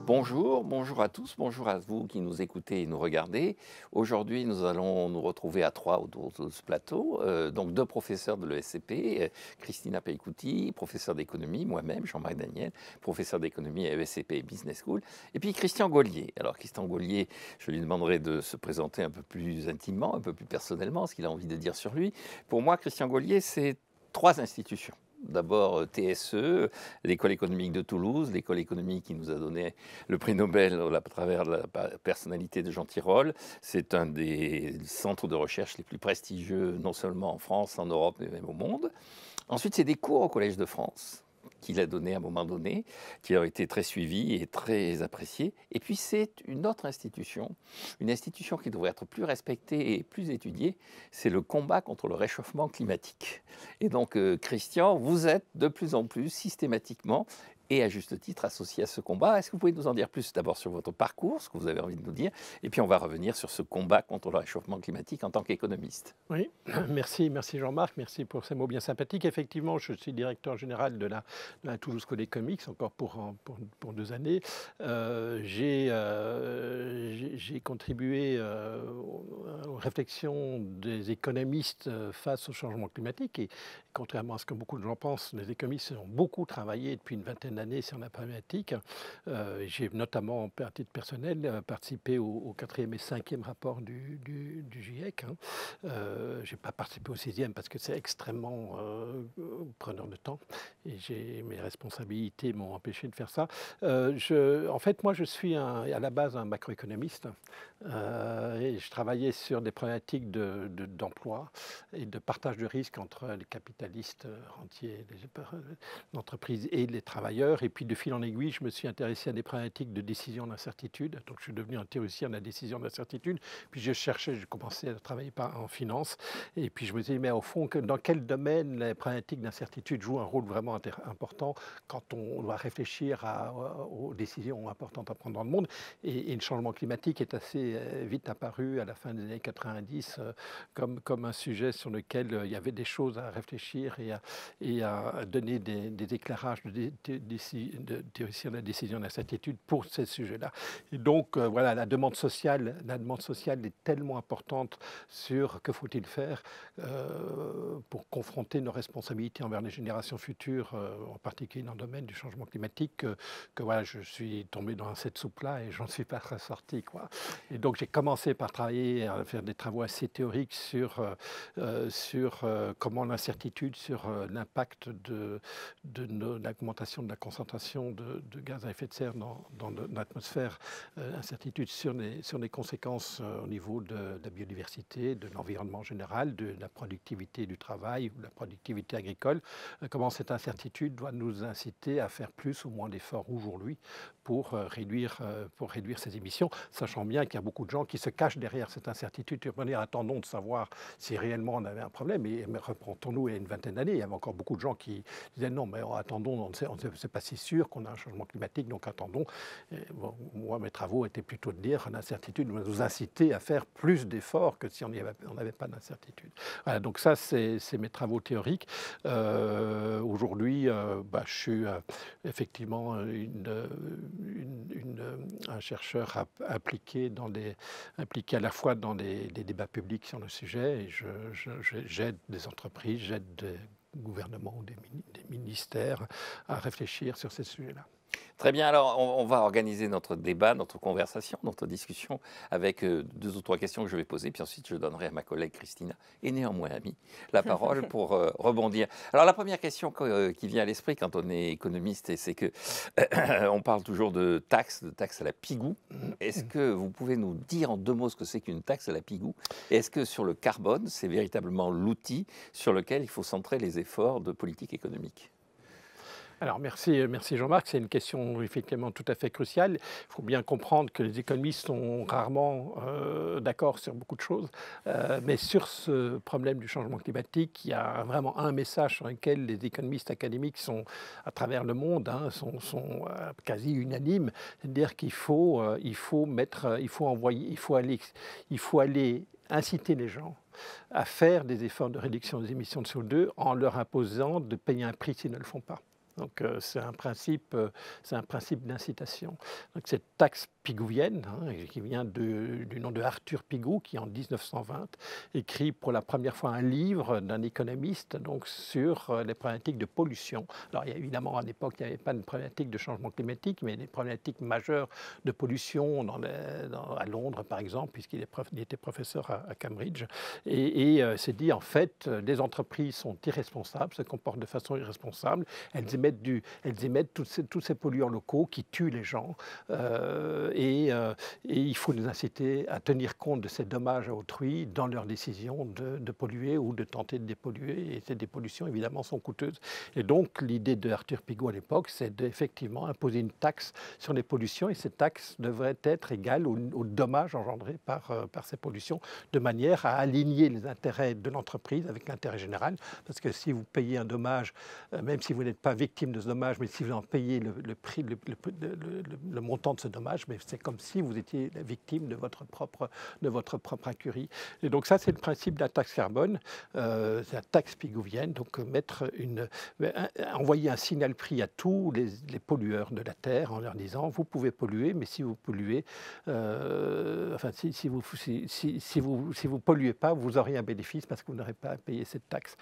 Bonjour, bonjour à tous, bonjour à vous qui nous écoutez et nous regardez. Aujourd'hui, nous allons nous retrouver à trois autour de ce plateau. Donc deux professeurs de l'ESCP, Christina Païkouti, professeur d'économie, moi-même, Jean-Marc Daniel, professeur d'économie à l'ESCP Business School, et puis Christian Gaulier. Alors Christian Gaulier, je lui demanderai de se présenter un peu plus intimement, un peu plus personnellement, ce qu'il a envie de dire sur lui. Pour moi, Christian Gaulier, c'est trois institutions. D'abord TSE, l'école économique de Toulouse, l'école économique qui nous a donné le prix Nobel à travers la personnalité de Jean Tirole. C'est un des centres de recherche les plus prestigieux, non seulement en France, en Europe, mais même au monde. Ensuite, c'est des cours au Collège de France qu'il a donné à un moment donné, qui ont été très suivis et très appréciés. Et puis c'est une autre institution, une institution qui devrait être plus respectée et plus étudiée, c'est le combat contre le réchauffement climatique. Et donc Christian, vous êtes de plus en plus systématiquement et à juste titre associé à ce combat. Est-ce que vous pouvez nous en dire plus d'abord sur votre parcours, ce que vous avez envie de nous dire, et puis on va revenir sur ce combat contre le réchauffement climatique en tant qu'économiste. Oui, merci Jean-Marc, merci pour ces mots bien sympathiques. Effectivement, je suis directeur général de la Toulouse School Economics, encore pour 2 années. J'ai contribué aux réflexions des économistes face au changement climatique. Et contrairement à ce que beaucoup de gens pensent, les économistes ont beaucoup travaillé depuis une vingtaine d'années sur la problématique. J'ai notamment, à titre personnel, participé au 4e et 5e rapport du GIEC. Je n'ai pas participé au 6e parce que c'est extrêmement preneur de temps et mes responsabilités m'ont empêché de faire ça. En fait, moi, je suis à la base un macroéconomiste et je travaillais sur des problématiques d'emploi et de partage de risques entre les capitalistes rentiers, l'entreprise et les travailleurs. Et puis, de fil en aiguille, je me suis intéressé à des problématiques de décision d'incertitude. Donc, je suis devenu un théoricien de la décision d'incertitude. Puis, j'ai commencé à travailler en finance. Et puis, je me suis dit, mais au fond, dans quel domaine les problématiques d'incertitude jouent un rôle vraiment important quand on doit réfléchir aux décisions importantes à prendre dans le monde. Et le changement climatique est assez vite apparu à la fin des années 90 comme un sujet sur lequel il y avait des choses à réfléchir et à donner des éclairages de théoriciens de la décision d'incertitude pour ces sujets-là. Et donc, voilà, la demande sociale est tellement importante sur que faut-il faire pour confronter nos responsabilités envers les générations futures, en particulier dans le domaine du changement climatique, que voilà, je suis tombé dans cette soupe-là et j'en suis pas ressorti, quoi. Et donc j'ai commencé par travailler, à faire des travaux assez théoriques sur comment l'incertitude, sur l'impact de l'augmentation de la concentration de gaz à effet de serre dans l'atmosphère, incertitude sur les conséquences au niveau de la biodiversité, de l'environnement général, de la productivité du travail ou de la productivité agricole, comment cette incertitude doit nous inciter à faire plus ou moins d'efforts aujourd'hui pour réduire ces émissions, sachant bien qu'il y a beaucoup de gens qui se cachent derrière cette incertitude. Tu peux dire, attendons de savoir si réellement on avait un problème, mais reprendons-nous il y a une vingtaine d'années, il y avait encore beaucoup de gens qui disaient non, mais attendons, c'est pas si sûr qu'on a un changement climatique, donc attendons. Bon, moi, mes travaux étaient plutôt de dire l'incertitude doit nous inciter à faire plus d'efforts que si on n'avait pas d'incertitude. Voilà, donc ça, c'est mes travaux théoriques. Aujourd'hui, je suis effectivement un chercheur impliqué à la fois dans des débats publics sur le sujet, et j'aide des entreprises, j'aide des gouvernements ou des ministères à réfléchir sur ces sujets-là. Très bien, alors on va organiser notre débat, notre conversation, notre discussion avec deux ou trois questions que je vais poser, puis ensuite je donnerai à ma collègue Christina, et néanmoins amie, la parole pour rebondir. Alors la première question qui vient à l'esprit quand on est économiste, c'est que on parle toujours de taxes à la pigou. Est-ce que vous pouvez nous dire en deux mots ce que c'est qu'une taxe à la pigou? Est-ce que sur le carbone, c'est véritablement l'outil sur lequel il faut centrer les efforts de politique économique? Alors merci Jean-Marc, c'est une question effectivement tout à fait cruciale. Il faut bien comprendre que les économistes sont rarement d'accord sur beaucoup de choses, mais sur ce problème du changement climatique, il y a vraiment un message sur lequel les économistes académiques sont à travers le monde, sont quasi unanimes, c'est-à-dire qu'il faut aller inciter les gens à faire des efforts de réduction des émissions de CO2 en leur imposant de payer un prix s'ils ne le font pas. Donc c'est un principe d'incitation. Donc cette taxe pigouvienne, qui vient du nom de Arthur Pigou, qui en 1920 écrit pour la première fois un livre d'un économiste donc, sur les problématiques de pollution. Alors évidemment, à l'époque, il n'y avait pas de problématique de changement climatique, mais des problématiques majeures de pollution à Londres, par exemple, puisqu'il était professeur à Cambridge. Et c'est dit, en fait, les entreprises sont irresponsables, se comportent de façon irresponsable, elles émettent tous ces polluants locaux qui tuent les gens. Et il faut les inciter à tenir compte de ces dommages à autrui dans leur décision de polluer ou de tenter de dépolluer. Et ces dépollutions, évidemment, sont coûteuses. Et donc, l'idée de Arthur Pigou à l'époque, c'est d'effectivement imposer une taxe sur les pollutions. Et cette taxe devrait être égale aux dommages engendrés par ces pollutions, de manière à aligner les intérêts de l'entreprise avec l'intérêt général. Parce que si vous payez un dommage, même si vous n'êtes pas victime de ce dommage, mais si vous en payez le prix, le montant de ce dommage, mais c'est comme si vous étiez la victime de votre propre incurie. Et donc ça, c'est le principe de la taxe carbone, c'est la taxe pigouvienne, donc envoyer un signal prix à tous les pollueurs de la Terre en leur disant, vous pouvez polluer, mais si vous polluez, si vous polluez pas, vous aurez un bénéfice parce que vous n'aurez pas à payer cette taxe.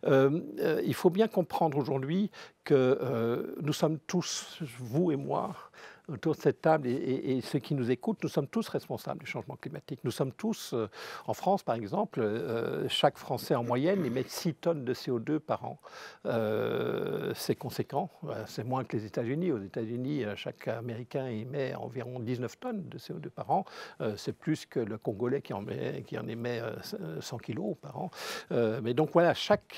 Il faut bien comprendre aujourd'hui que nous sommes tous, vous et moi, autour de cette table et ceux qui nous écoutent, nous sommes tous responsables du changement climatique. Nous sommes tous, en France par exemple, chaque Français en moyenne émet 6 tonnes de CO2 par an. C'est conséquent, c'est moins que les États-Unis. Aux États-Unis, chaque Américain émet environ 19 tonnes de CO2 par an. C'est plus que le Congolais qui en émet 100 kilos par an. Mais donc voilà, chaque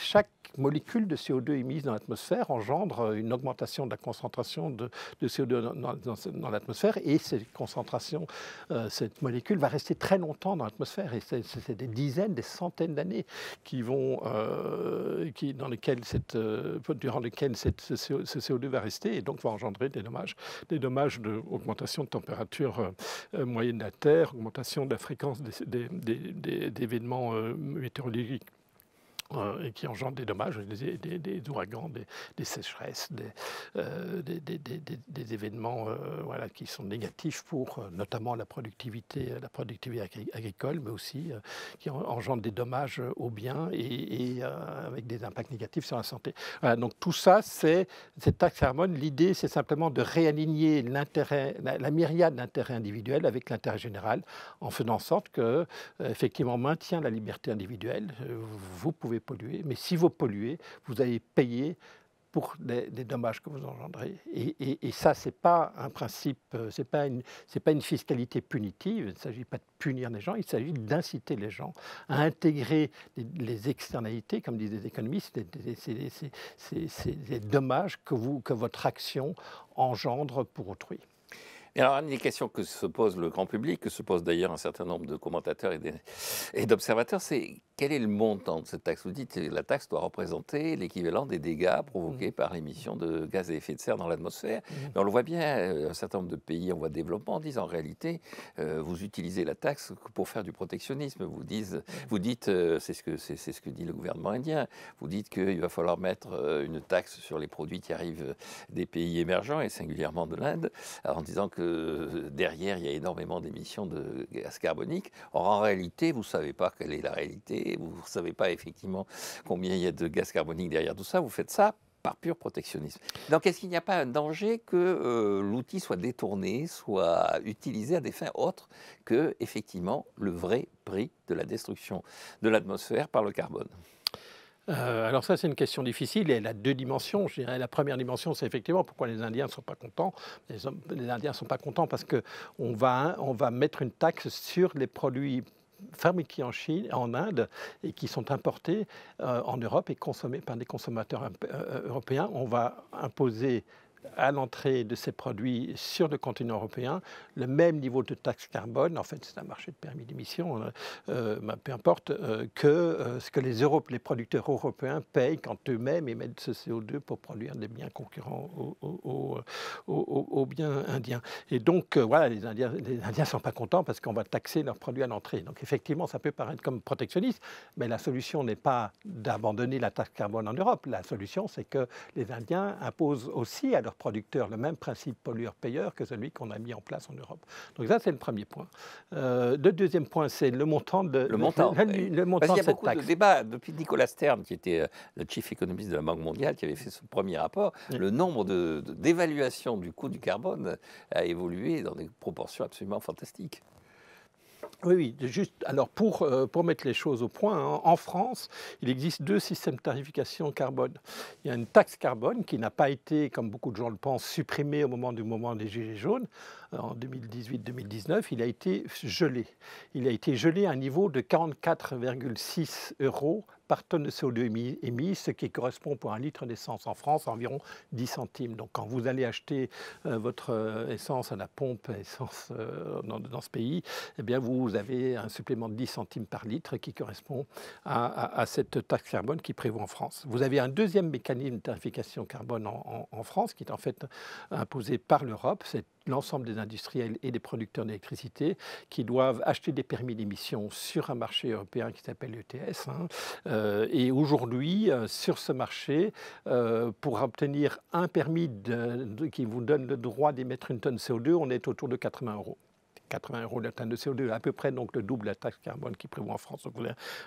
molécule de CO2 émise dans l'atmosphère engendre une augmentation de la concentration de CO2 dans l'atmosphère et cette concentration, cette molécule va rester très longtemps dans l'atmosphère et c'est des dizaines, des centaines d'années durant lesquelles ce CO2 va rester et donc va engendrer des dommages d'augmentation de température moyenne de la Terre, augmentation de la fréquence d'événements météorologiques et qui engendrent des dommages, des ouragans, des sécheresses, des événements qui sont négatifs pour notamment la productivité agricole, mais aussi qui engendrent des dommages aux biens et avec des impacts négatifs sur la santé. Voilà, donc tout ça, cette taxe carbone, l'idée, c'est simplement de réaligner la myriade d'intérêts individuels avec l'intérêt général, en faisant en sorte que, effectivement, on maintient la liberté individuelle. Vous pouvez polluer, mais si vous polluez, vous allez payer pour les dommages que vous engendrez. Et ça, ce n'est pas un principe, c'est pas une fiscalité punitive, il ne s'agit pas de punir les gens, il s'agit d'inciter les gens à intégrer les externalités, comme disent les économistes, les dommages que votre action engendre pour autrui. Et alors, une des questions que se pose le grand public, que se pose d'ailleurs un certain nombre de commentateurs et d'observateurs, c'est quel est le montant de cette taxe? Vous dites que la taxe doit représenter l'équivalent des dégâts provoqués par l'émission de gaz à effet de serre dans l'atmosphère. Mais on le voit bien, un certain nombre de pays en voie de développement disent en réalité, vous utilisez la taxe pour faire du protectionnisme. Vous dites, c'est ce que dit le gouvernement indien, vous dites qu'il va falloir mettre une taxe sur les produits qui arrivent des pays émergents et singulièrement de l'Inde, en disant que derrière, il y a énormément d'émissions de gaz carbonique. Or, en réalité, vous ne savez pas quelle est la réalité, vous ne savez pas effectivement combien il y a de gaz carbonique derrière tout ça, vous faites ça par pur protectionnisme. Donc, est-ce qu'il n'y a pas un danger que l'outil soit détourné, soit utilisé à des fins autres que, effectivement, le vrai prix de la destruction de l'atmosphère par le carbone ? Alors ça, c'est une question difficile et elle a deux dimensions. Je dirais, la première dimension, c'est effectivement pourquoi les Indiens ne sont pas contents. Les Indiens ne sont pas contents parce qu'on va mettre une taxe sur les produits fabriqués en Chine, en Inde, et qui sont importés en Europe et consommés par des consommateurs européens. On va imposer à l'entrée de ces produits sur le continent européen le même niveau de taxe carbone, en fait c'est un marché de permis d'émission, peu importe, que ce que les producteurs européens payent quand eux-mêmes émettent ce CO2 pour produire des biens concurrents aux biens indiens. Et donc voilà, les Indiens ne sont pas contents parce qu'on va taxer leurs produits à l'entrée. Donc effectivement, ça peut paraître comme protectionniste, mais la solution n'est pas d'abandonner la taxe carbone en Europe. La solution, c'est que les Indiens imposent aussi à leurs producteurs le même principe pollueur-payeur que celui qu'on a mis en place en Europe. Donc ça, c'est le premier point. Le deuxième point, c'est le montant de, le montant, le montant parce qu'il y a de cette beaucoup taxe. de débats. Depuis Nicolas Stern, qui était le chief économiste de la Banque mondiale, qui avait fait son premier rapport, le nombre d'évaluations du coût du carbone a évolué dans des proportions absolument fantastiques. Oui, juste, alors pour mettre les choses au point, en France, il existe 2 systèmes de tarification carbone. Il y a une taxe carbone qui n'a pas été, comme beaucoup de gens le pensent, supprimée au moment des Gilets jaunes. En 2018-2019, il a été gelé. Il a été gelé à un niveau de 44,6 € par tonne de CO2 émis, ce qui correspond pour un litre d'essence en France à environ 10 centimes. Donc quand vous allez acheter votre essence à la pompe essence dans ce pays, eh bien vous avez un supplément de 10 centimes par litre qui correspond à cette taxe carbone qui prévaut en France. Vous avez un deuxième mécanisme de tarification carbone en France qui est en fait imposé par l'Europe. C'est l'ensemble des industriels et des producteurs d'électricité qui doivent acheter des permis d'émission sur un marché européen qui s'appelle l'ETS. Et aujourd'hui, sur ce marché, pour obtenir un permis qui vous donne le droit d'émettre une tonne de CO2, on est autour de 80 €. 80 € la tonne de CO2, à peu près donc le double de la taxe carbone qui prévoit en France. Donc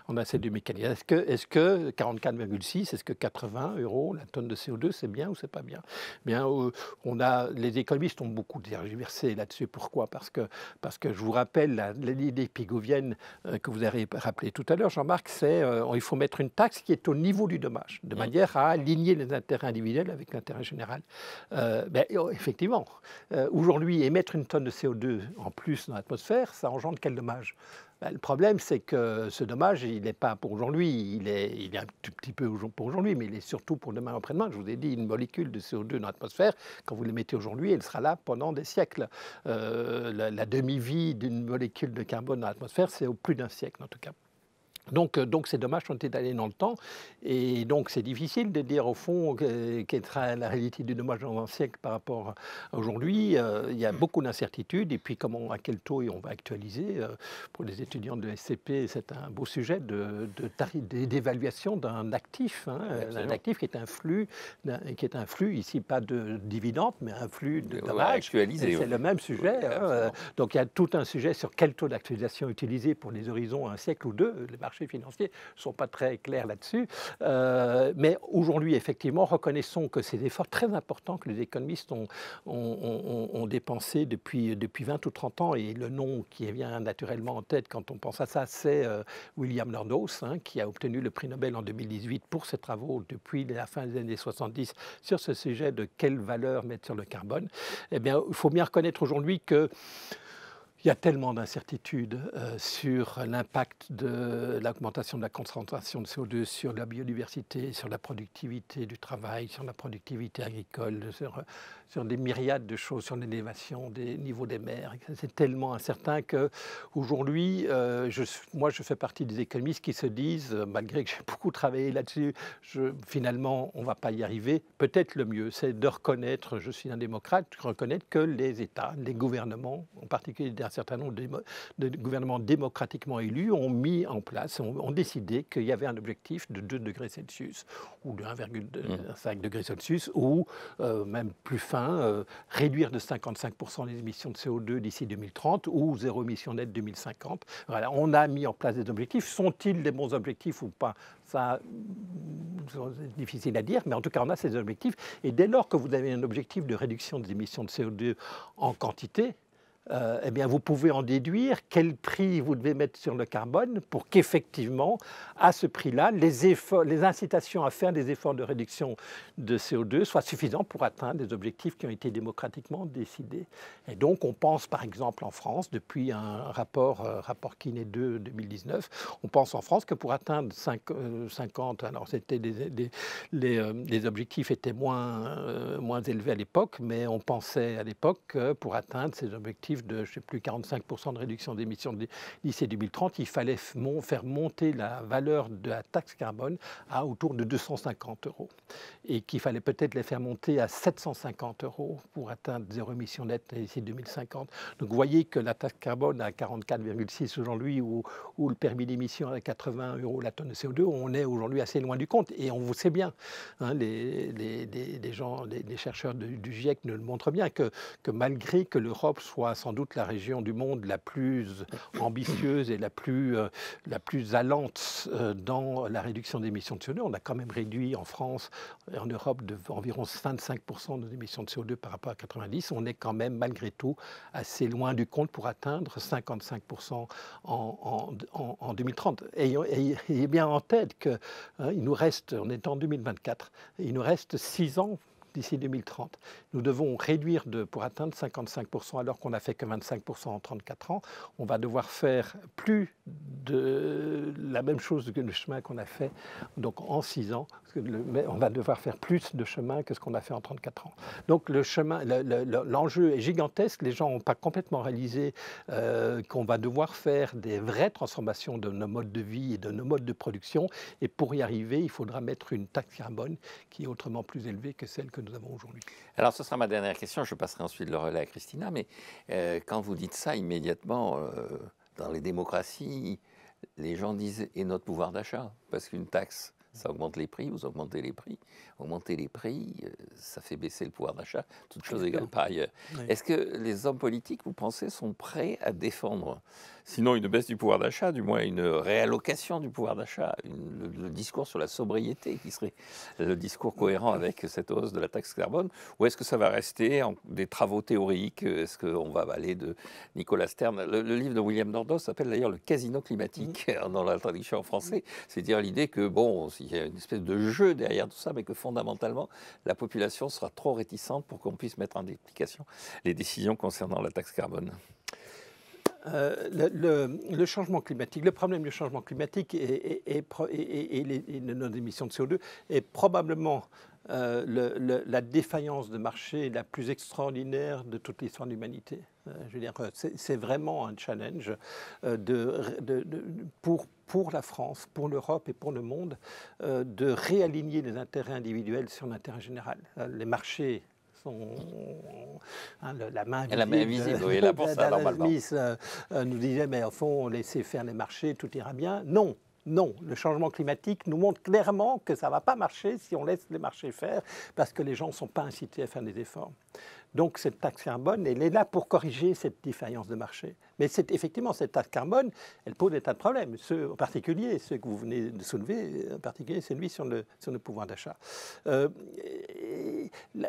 on a ces deux mécanismes. Est-ce que 44,6, est-ce que 80 € la tonne de CO2, c'est bien ou c'est pas bien? Bien, les économistes ont beaucoup tergiversé là-dessus. Pourquoi? Parce que je vous rappelle l'idée pigovienne que vous avez rappelée tout à l'heure, Jean-Marc, c'est il faut mettre une taxe qui est au niveau du dommage, de manière à aligner les intérêts individuels avec l'intérêt général. Effectivement, aujourd'hui, émettre une tonne de CO2 en plus dans l'atmosphère, ça engendre quel dommage? Le problème, c'est que ce dommage, il n'est pas pour aujourd'hui, il est un tout petit peu pour aujourd'hui, mais il est surtout pour demain après-demain. Je vous ai dit, une molécule de CO2 dans l'atmosphère, quand vous l'émettez aujourd'hui, elle sera là pendant des siècles. La demi-vie d'une molécule de carbone dans l'atmosphère, c'est au plus d'un siècle en tout cas. Donc ces dommages sont étalés dans le temps et donc c'est difficile de dire au fond quelle sera la réalité du dommage dans un siècle par rapport à aujourd'hui. Il y a beaucoup d'incertitudes et puis à quel taux on va actualiser. Pour les étudiants de SCP, c'est un beau sujet d'évaluation d'un actif, un actif qui est un flux, ici pas de dividendes mais un flux de dommages. C'est le même sujet. Donc il y a tout un sujet sur quel taux d'actualisation utiliser pour les horizons un siècle ou deux. Les marchés financiers ne sont pas très clairs là-dessus. Mais aujourd'hui, effectivement, reconnaissons que ces efforts très importants que les économistes ont dépensés depuis 20 ou 30 ans, et le nom qui vient naturellement en tête quand on pense à ça, c'est William Nordhaus, qui a obtenu le prix Nobel en 2018 pour ses travaux depuis la fin des années 70 sur ce sujet de quelle valeur mettre sur le carbone. Eh bien, il faut bien reconnaître aujourd'hui que il y a tellement d'incertitudes sur l'impact de l'augmentation de la concentration de CO2 sur la biodiversité, sur la productivité du travail, sur la productivité agricole, sur des myriades de choses, sur l'élévation des niveaux des mers. C'est tellement incertain qu'aujourd'hui, moi je fais partie des économistes qui se disent, malgré que j'ai beaucoup travaillé là-dessus, finalement on ne va pas y arriver. Peut-être le mieux, c'est de reconnaître, je suis un démocrate, reconnaître que les États, les gouvernements, en particulier un certain nombre de gouvernements démocratiquement élus ont mis en place, ont décidé qu'il y avait un objectif de 2 degrés Celsius ou de 1,5 degrés Celsius ou même plus fin, réduire de 55% les émissions de CO2 d'ici 2030 ou zéro émission nette 2050. Voilà, on a mis en place des objectifs. Sont-ils des bons objectifs ou pas? Ça, c'est difficile à dire, mais en tout cas, on a ces objectifs. Et dès lors que vous avez un objectif de réduction des émissions de CO2 en quantité, eh bien, vous pouvez en déduire quel prix vous devez mettre sur le carbone pour qu'effectivement, à ce prix-là, les incitations à faire des efforts de réduction de CO2 soient suffisants pour atteindre des objectifs qui ont été démocratiquement décidés. Et donc, on pense par exemple en France, depuis un rapport Kiné 2 2019, on pense en France que pour atteindre 50, alors c'était les objectifs étaient moins élevés à l'époque, mais on pensait à l'époque que pour atteindre ces objectifs de, je ne sais plus, 45% de réduction d'émissions d'ici 2030, il fallait faire monter la valeur de la taxe carbone à autour de 250 € et qu'il fallait peut-être les faire monter à 750 € pour atteindre zéro émission nette d'ici 2050. Donc vous voyez que la taxe carbone à 44,6 aujourd'hui ou le permis d'émission à 80 € la tonne de CO2, on est aujourd'hui assez loin du compte. Et on vous sait bien, hein, les chercheurs du GIEC nous le montrent bien, que malgré que l'Europe soit sans doute la région du monde la plus ambitieuse et la plus allante dans la réduction d'émissions de CO2, on a quand même réduit en France et en Europe d'environ 25% de nos émissions de CO2 par rapport à 90. On est quand même malgré tout assez loin du compte pour atteindre 55% en 2030. Ayez bien en tête qu'il nous reste, on est en 2024, il nous reste 6 ans d'ici 2030. Nous devons réduire pour atteindre 55%, alors qu'on n'a fait que 25% en 34 ans. On va devoir faire plus de la même chose que le chemin qu'on a fait donc en 6 ans. Mais on va devoir faire plus de chemin que ce qu'on a fait en 34 ans. Donc l'enjeu est gigantesque. Les gens n'ont pas complètement réalisé qu'on va devoir faire des vraies transformations de nos modes de vie et de nos modes de production. Et pour y arriver, il faudra mettre une taxe carbone qui est autrement plus élevée que celle que nous avons aujourd'hui. Alors, ce sera ma dernière question. Je passerai ensuite le relais à Christina. Mais quand vous dites ça, immédiatement, dans les démocraties, les gens disent « et notre pouvoir d'achat ?» Parce qu'une taxe, ça augmente les prix, vous augmentez les prix. Augmenter les prix, ça fait baisser le pouvoir d'achat, toutes choses égales par ailleurs. Oui. Est-ce que les hommes politiques, vous pensez, sont prêts à défendre, sinon une baisse du pouvoir d'achat, du moins une réallocation du pouvoir d'achat, le discours sur la sobriété qui serait le discours cohérent avec cette hausse de la taxe carbone, ou est-ce que ça va rester des travaux théoriques? Est-ce qu'on va aller de Nicolas Stern? Le livre de William Nordhaus s'appelle d'ailleurs Le casino climatique, dans la traduction en français. C'est-à-dire l'idée que, bon, il y a une espèce de jeu derrière tout ça, mais que fondamentalement, la population sera trop réticente pour qu'on puisse mettre en application les décisions concernant la taxe carbone. Le changement climatique, le problème du changement climatique et nos émissions de CO2 est probablement la défaillance de marché la plus extraordinaire de toute l'histoire de l'humanité. Je veux dire, c'est vraiment un challenge pour la France, pour l'Europe et pour le monde, de réaligner les intérêts individuels sur l'intérêt général. Les marchés sont la main invisible, oui, là pour ça, normalement. Smith nous disait, mais au fond, laissez faire les marchés, tout ira bien. Non. Non, le changement climatique nous montre clairement que ça ne va pas marcher si on laisse les marchés faire, parce que les gens ne sont pas incités à faire des efforts. Donc cette taxe carbone, elle est là pour corriger cette défaillance de marché. Mais effectivement, cette taxe carbone, elle pose des tas de problèmes. En particulier, ceux que vous venez de soulever, en particulier celui sur le pouvoir d'achat.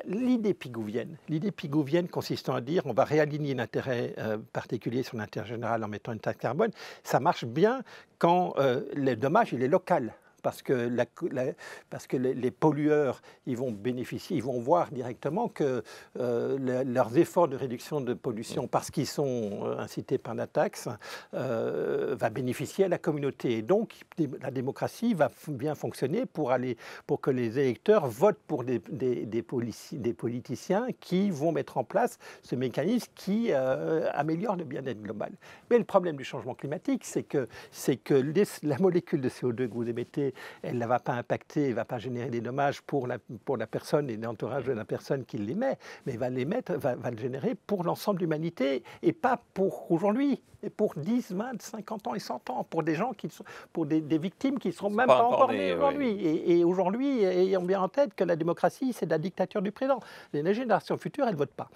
L'idée pigouvienne consistant à dire on va réaligner l'intérêt particulier sur l'intérêt général en mettant une taxe carbone, ça marche bien quand le dommage il est local. Parce que les pollueurs, ils vont bénéficier, ils vont voir directement que leurs efforts de réduction de pollution, parce qu'ils sont incités par la taxe, va bénéficier à la communauté. Et donc, la démocratie va bien fonctionner pour que les électeurs votent pour des politiciens qui vont mettre en place ce mécanisme qui améliore le bien-être global. Mais le problème du changement climatique, c'est que la molécule de CO2 que vous émettez, elle ne va pas impacter, elle ne va pas générer des dommages pour la personne et l'entourage de la personne qui l'émet, mais va le générer pour l'ensemble de l'humanité et pas pour aujourd'hui, et pour 10, 20, 50 ans et 100 ans, pour des gens pour des victimes qui ne seront même pas encore nées aujourd'hui. Oui. Et aujourd'hui, ayons bien en tête que la démocratie, c'est la dictature du présent. Les générations futures, elles ne votent pas.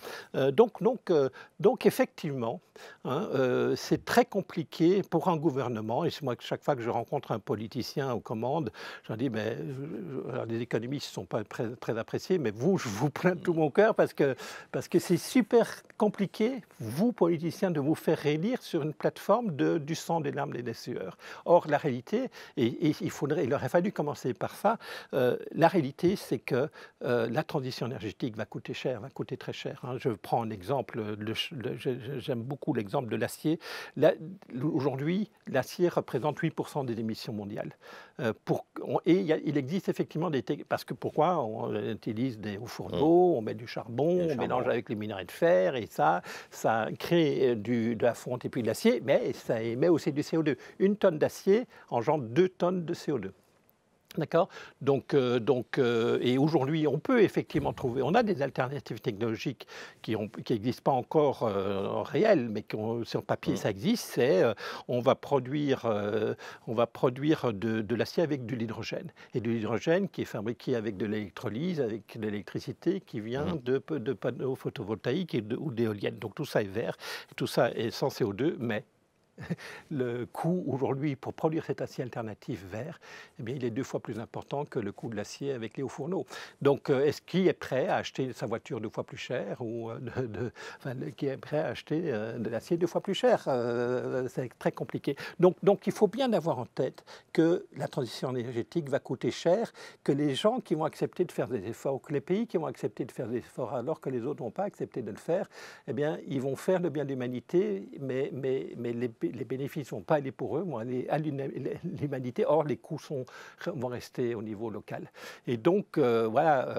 Donc effectivement, c'est très compliqué pour un gouvernement, et c'est moi que chaque fois que je rencontre un politicien ou comment demandent, je leur dis, mais, alors les économistes ne sont pas très appréciés, mais vous, je vous plains de tout mon cœur parce que c'est super compliqué, vous, politiciens, de vous faire réélire sur une plateforme du sang, des larmes et des sueurs. Or, la réalité, et il aurait fallu commencer par ça, la réalité, c'est que la transition énergétique va coûter cher, va coûter très cher. Hein. Je prends un exemple, j'aime beaucoup l'exemple de l'acier. Aujourd'hui, l'acier représente 8% des émissions mondiales. Il existe effectivement parce que pourquoi on utilise des hauts fourneaux, on met du charbon, on mélange avec les minerais de fer, et ça crée de la fonte et puis de l'acier, mais ça émet aussi du CO2. Une tonne d'acier engendre 2 tonnes de CO2. D'accord. Et aujourd'hui, on peut effectivement trouver, on a des alternatives technologiques qui n'existent pas encore en réel, mais sur papier ça existe. On va produire de l'acier avec de l'hydrogène. Et de l'hydrogène qui est fabriqué avec de l'électrolyse, avec de l'électricité qui vient de panneaux photovoltaïques ou d'éoliennes. Donc tout ça est vert, tout ça est sans CO2, mais le coût aujourd'hui pour produire cet acier alternatif vert, eh bien, il est 2 fois plus important que le coût de l'acier avec les hauts fourneaux. Donc, est-ce qui est prêt à acheter sa voiture 2 fois plus cher ou qui est prêt à acheter de l'acier 2 fois plus cher? C'est très compliqué. Donc, il faut bien avoir en tête que la transition énergétique va coûter cher, que les gens qui vont accepter de faire des efforts, que les pays qui vont accepter de faire des efforts alors que les autres n'ont pas accepté de le faire, eh bien, ils vont faire le bien de l'humanité, mais les bénéfices ne vont pas aller pour eux, vont aller à l'humanité. Or, les coûts vont rester au niveau local. Et donc, voilà,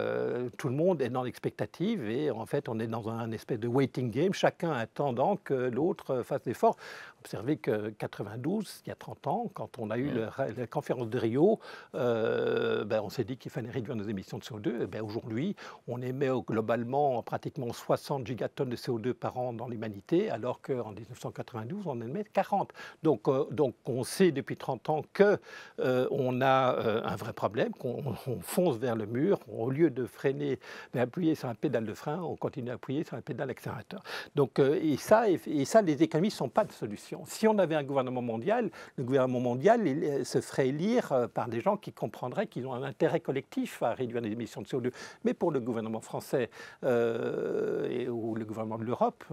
tout le monde est dans l'expectative et en fait, on est dans un espèce de waiting game, chacun attendant que l'autre fasse l'effort. Observez que 92, il y a 30 ans, quand on a eu la conférence de Rio, on s'est dit qu'il fallait réduire nos émissions de CO2. Aujourd'hui, on émet globalement pratiquement 60 gigatonnes de CO2 par an dans l'humanité, alors qu'en 1992, on émet 40. Donc on sait depuis 30 ans qu'on a un vrai problème, qu'on fonce vers le mur. Au lieu de freiner, d'appuyer sur un pédale de frein, on continue à appuyer sur un pédale d'accélérateur. Donc, et ça, les économies ne sont pas de solution. Si on avait un gouvernement mondial, le gouvernement mondial se ferait élire par des gens qui comprendraient qu'ils ont un intérêt collectif à réduire les émissions de CO2. Mais pour le gouvernement français ou le gouvernement de l'Europe,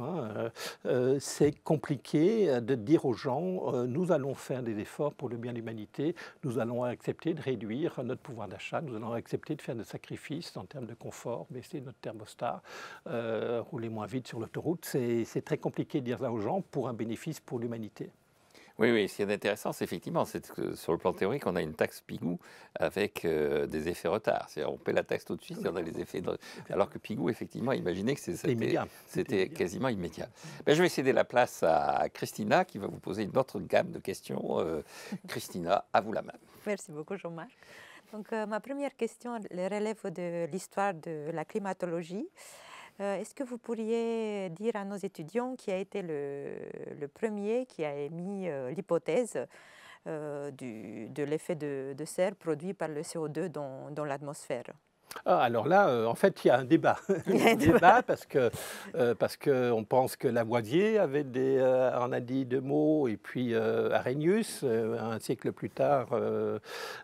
c'est compliqué de dire aux gens nous allons faire des efforts pour le bien de l'humanité, nous allons accepter de réduire notre pouvoir d'achat, nous allons accepter de faire des sacrifices en termes de confort, baisser notre thermostat, rouler moins vite sur l'autoroute. C'est très compliqué de dire ça aux gens pour un bénéfice pour l'humanité. Oui, ce qui est intéressant, c'est effectivement, c'est que sur le plan théorique, on a une taxe Pigou avec des effets retard. C'est-à-dire, on paie la taxe tout de suite et on a les effets. Alors que Pigou, effectivement, imaginez que c'était quasiment immédiat. Je vais céder la place à Christina qui va vous poser une autre gamme de questions. Christina, à vous la main. Merci beaucoup, Jean-Marc. Donc, ma première question relève de l'histoire de la climatologie. Est-ce que vous pourriez dire à nos étudiants qui a été le premier qui a émis l'hypothèse de l'effet de serre produit par le CO2 dans l'atmosphère? Alors là, en fait, il y a un débat. Il y a un débat parce qu'on pense que Lavoisier en a dit 2 mots, et puis Arrhenius, un siècle plus tard.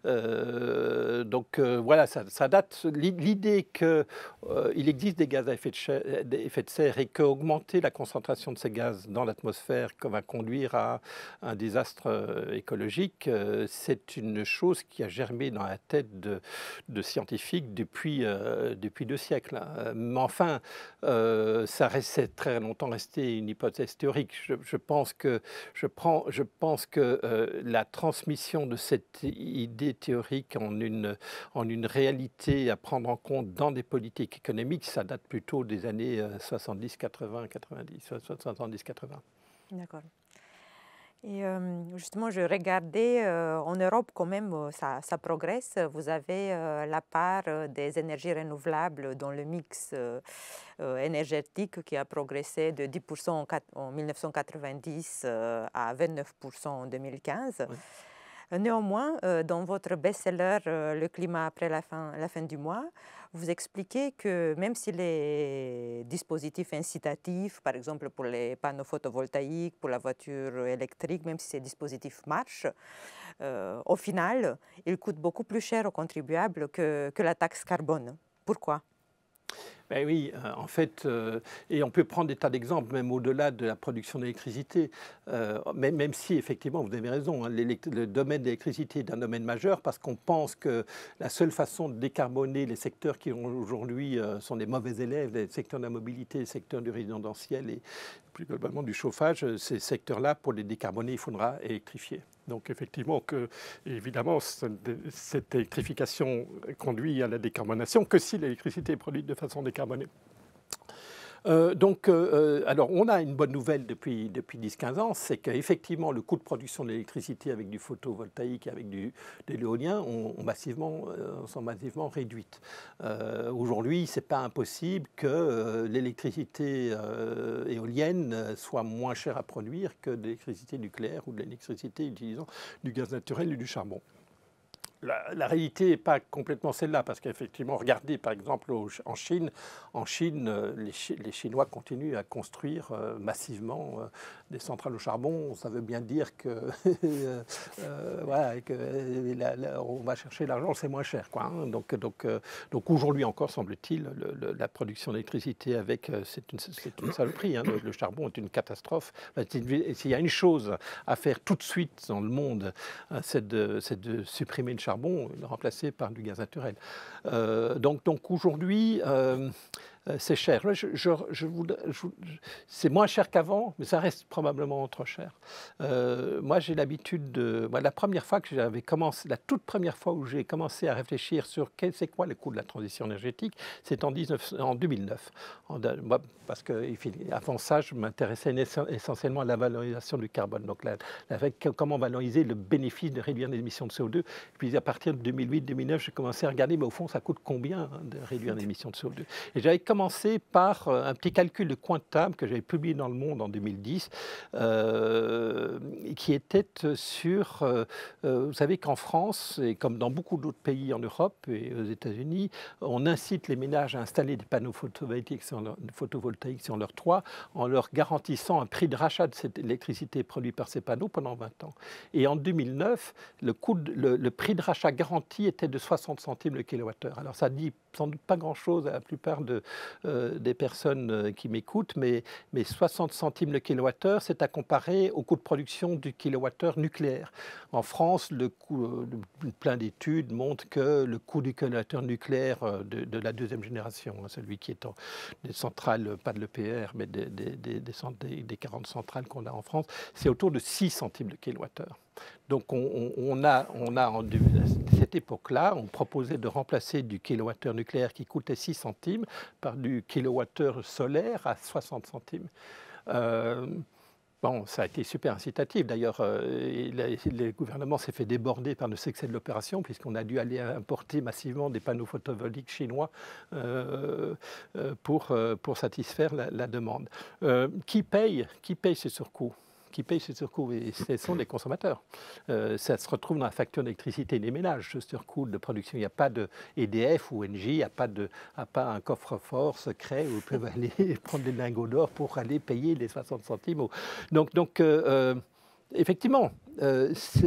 Voilà, ça date. L'idée qu'il existe des gaz à effet de serre et qu'augmenter la concentration de ces gaz dans l'atmosphère va conduire à un désastre écologique, c'est une chose qui a germé dans la tête de scientifiques depuis 2 siècles. Mais enfin, ça c'est très longtemps resté une hypothèse théorique. Je pense que la transmission de cette idée théorique en une réalité à prendre en compte dans des politiques économiques, ça date plutôt des années 70, 80, 90, 70, 80. D'accord. Et justement, je regardais, en Europe quand même, ça progresse. Vous avez la part des énergies renouvelables dans le mix énergétique qui a progressé de 10% en 1990 à 29% en 2015. Oui. Néanmoins, dans votre best-seller Le climat après la fin du mois, vous expliquez que même si les dispositifs incitatifs, par exemple pour les panneaux photovoltaïques, pour la voiture électrique, même si ces dispositifs marchent, au final, ils coûtent beaucoup plus cher aux contribuables que la taxe carbone. Pourquoi ? Ben oui, en fait, et on peut prendre des tas d'exemples, même au-delà de la production d'électricité, même si effectivement, vous avez raison, hein, le domaine de l'électricité est un domaine majeur parce qu'on pense que la seule façon de décarboner les secteurs qui aujourd'hui sont des mauvais élèves, les secteurs de la mobilité, les secteurs du résidentiel et plus globalement du chauffage, ces secteurs-là, pour les décarboner, il faudra électrifier. Donc effectivement, évidemment, cette électrification conduit à la décarbonation que si l'électricité est produite de façon décarbonée. Alors, on a une bonne nouvelle depuis 10-15 ans, c'est qu'effectivement, le coût de production de l'électricité avec du photovoltaïque, avec de l'éolien, sont massivement réduites. Aujourd'hui, ce n'est pas impossible que l'électricité éolienne soit moins chère à produire que de l'électricité nucléaire ou de l'électricité utilisant du gaz naturel ou du charbon. La réalité n'est pas complètement celle-là, parce qu'effectivement, regardez par exemple en Chine, les Chinois continuent à construire massivement des centrales au charbon. Ça veut bien dire que, on va chercher l'argent, c'est moins cher, quoi, hein. Donc aujourd'hui encore, semble-t-il, la production d'électricité c'est une saloperie, hein. Le charbon est une catastrophe. S'il y a une chose à faire tout de suite dans le monde, c'est de supprimer le charbon, le remplacer par du gaz naturel. Donc aujourd'hui, c'est cher. C'est moins cher qu'avant, mais ça reste probablement trop cher. Moi, j'ai l'habitude la première fois que j'avais commencé, la toute première fois où j'ai commencé à réfléchir sur c'est quoi le coût de la transition énergétique, c'est en 2009. Parce qu'avant ça, je m'intéressais essentiellement à la valorisation du carbone. Donc, comment valoriser le bénéfice de réduire les émissions de CO2. Puis, à partir de 2008-2009, j'ai commencé à regarder, mais au fond, ça coûte combien de réduire les émissions de CO2. Et j'avais commencé par un petit calcul de coin de table que j'avais publié dans Le Monde en 2010, qui était sur... vous savez qu'en France, et comme dans beaucoup d'autres pays en Europe et aux États-Unis, on incite les ménages à installer des panneaux photovoltaïques sur leur toit en leur garantissant un prix de rachat de cette électricité produite par ces panneaux pendant 20 ans. Et en 2009, le prix de rachat garanti était de 60 centimes le kilowattheure. Alors ça dit sans doute pas grand-chose à la plupart des personnes qui m'écoutent, mais 60 centimes le kilowattheure, c'est à comparer au coût de production du kilowattheure nucléaire. En France, plein d'études montrent que le coût du kilowattheure nucléaire de la deuxième génération, celui qui est des centrales, pas de l'EPR, mais des 40 centrales qu'on a en France, c'est autour de 6 centimes le kilowattheure. Donc à cette époque-là, on proposait de remplacer du kilowattheure nucléaire qui coûtait 6 centimes par du kilowattheure solaire à 60 centimes. Bon, ça a été super incitatif. D'ailleurs, le gouvernement s'est fait déborder par le succès de l'opération, puisqu'on a dû aller importer massivement des panneaux photovoltaïques chinois pour satisfaire la demande. Qui paye ces surcoûts ? Qui paye ces surcoûts, et ce sont les consommateurs. Ça se retrouve dans la facture d'électricité des ménages, ce surcoût de production. Il n'y a pas de EDF ou Engie, il n'y a pas un coffre-fort secret où ils peuvent aller prendre des lingots d'or pour aller payer les 60 centimes. Donc effectivement, alors,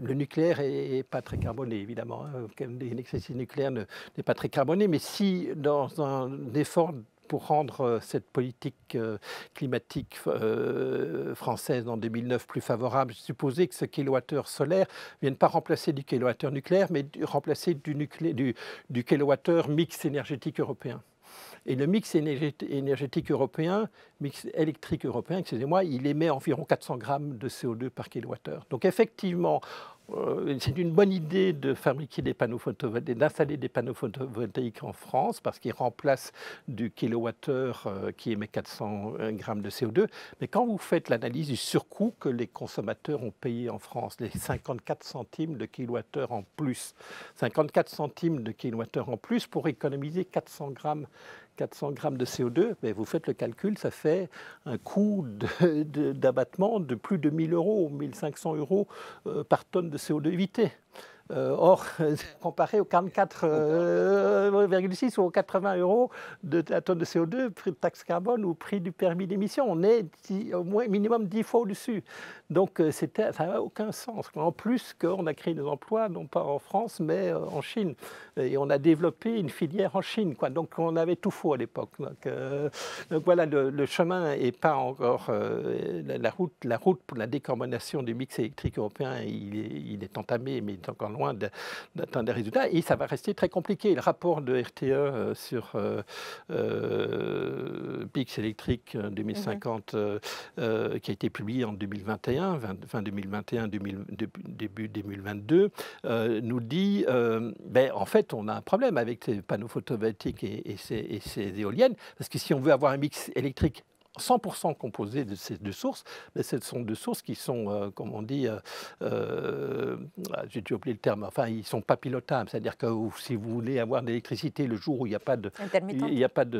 le nucléaire n'est pas très carboné, évidemment. L'électricité nucléaire n'est pas très carbonée, mais si dans un effort pour rendre cette politique climatique française en 2009 plus favorable, supposer que ce kilowattheure solaire ne vienne pas remplacer du kilowattheure nucléaire, mais remplacer du kilowattheure mix énergétique européen. Et le mix énergétique européen, mix électrique européen, excusez-moi, il émet environ 400 grammes de CO2 par kilowattheure. Donc effectivement, c'est une bonne idée de fabriquer des panneaux photovoltaïques, d'installer des panneaux photovoltaïques en France, parce qu'ils remplacent du kilowattheure qui émet 400 grammes de CO2. Mais quand vous faites l'analyse du surcoût que les consommateurs ont payé en France, les 54 centimes de kilowattheure en plus, 54 centimes de kilowattheure en plus pour économiser 400 400 grammes de CO2, mais vous faites le calcul, ça fait un coût d'abattement de plus de 1 000 euros, 1 500 euros par tonne de CO2 évité. Or, comparé aux 44,6 ou aux 80 euros de la tonne de CO2, prix de taxe carbone ou prix du permis d'émission, on est au moins minimum 10 fois au-dessus. Donc, ça n'a aucun sens. En plus qu'on a créé des emplois, non pas en France, mais en Chine. Et on a développé une filière en Chine, quoi. Donc, on avait tout faux à l'époque. Donc, voilà, le chemin n'est pas encore... la route pour la décarbonation du mix électrique européen, il est entamé, mais il est encore loin d'atteindre des résultats, et ça va rester très compliqué. Le rapport de RTE sur mix électrique 2050 qui a été publié en 2021, fin 2021, début 2022, nous dit en fait, on a un problème avec ces panneaux photovoltaïques et ces éoliennes, parce que si on veut avoir un mix électrique 100% composé de ces deux sources, mais ce sont deux sources qui sont, comme on dit, j'ai oublié le terme, enfin, ils ne sont pas pilotables. C'est-à-dire que si vous voulez avoir de l'électricité le jour où il n'y a pas de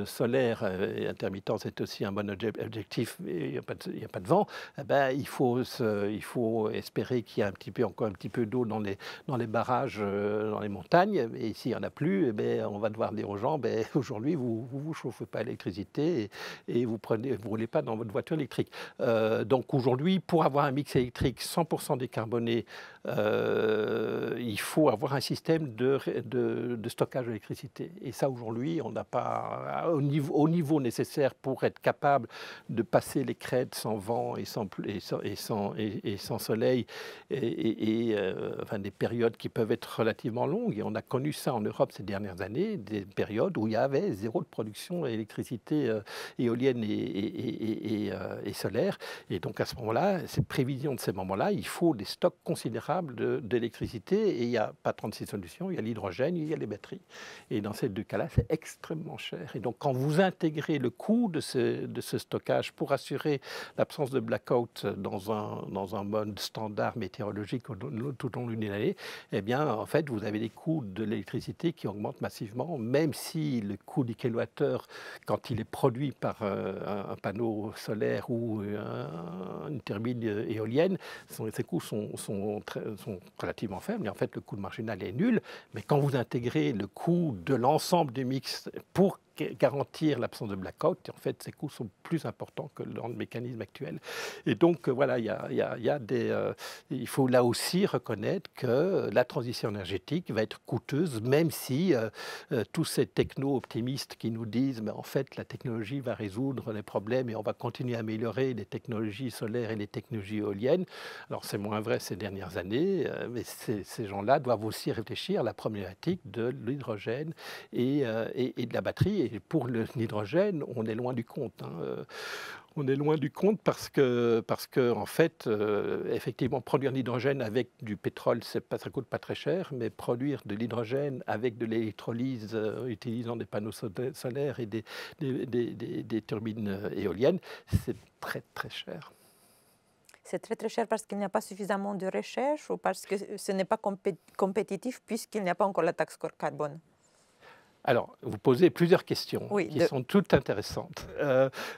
solaire, et intermittent, c'est aussi un bon objectif, mais il n'y a pas de vent, eh ben, il faut espérer qu'il y ait encore un petit peu d'eau dans les barrages, dans les montagnes, et s'il n'y en a plus, eh ben, on va devoir dire aux gens, aujourd'hui, vous ne vous chauffez pas à l'électricité et vous ne roulez pas dans votre voiture électrique. Donc aujourd'hui, pour avoir un mix électrique 100% décarboné, il faut avoir un système de stockage d'électricité. Et ça, aujourd'hui, on n'a pas au niveau nécessaire pour être capable de passer les crêtes sans vent et sans soleil, enfin, des périodes qui peuvent être relativement longues. Et on a connu ça en Europe ces dernières années, des périodes où il y avait zéro de production d'électricité éolienne et solaire. Et donc à ce moment-là, ces prévisions de ces moments-là, il faut des stocks considérables d'électricité. Et il n'y a pas 36 solutions, il y a l'hydrogène, il y a les batteries. Et dans ces deux cas-là, c'est extrêmement cher. Et donc quand vous intégrez le coût de ce stockage pour assurer l'absence de blackout dans un mode standard météorologique tout au long d'une année, eh bien en fait vous avez des coûts de l'électricité qui augmentent massivement, même si le coût du kilowattheure, quand il est produit par un panneau solaire ou une turbine éolienne, ces coûts sont relativement faibles, et en fait le coût marginal est nul. Mais quand vous intégrez le coût de l'ensemble du mix pour garantir l'absence de blackout, en fait, ces coûts sont plus importants que dans le mécanisme actuel. Et donc, voilà, il faut là aussi reconnaître que la transition énergétique va être coûteuse, même si tous ces techno-optimistes qui nous disent, mais en fait, la technologie va résoudre les problèmes et on va continuer à améliorer les technologies solaires et les technologies éoliennes. Alors, c'est moins vrai ces dernières années, mais ces gens-là doivent aussi réfléchir à la problématique de l'hydrogène et de la batterie. Et pour l'hydrogène, on est loin du compte. On est loin du compte parce que en fait, effectivement, produire de l'hydrogène avec du pétrole, ça ne coûte pas très cher, mais produire de l'hydrogène avec de l'électrolyse utilisant des panneaux solaires et des turbines éoliennes, c'est très très cher. C'est très très cher parce qu'il n'y a pas suffisamment de recherche ou parce que ce n'est pas compétitif puisqu'il n'y a pas encore la taxe carbone? Alors, vous posez plusieurs questions qui sont toutes intéressantes.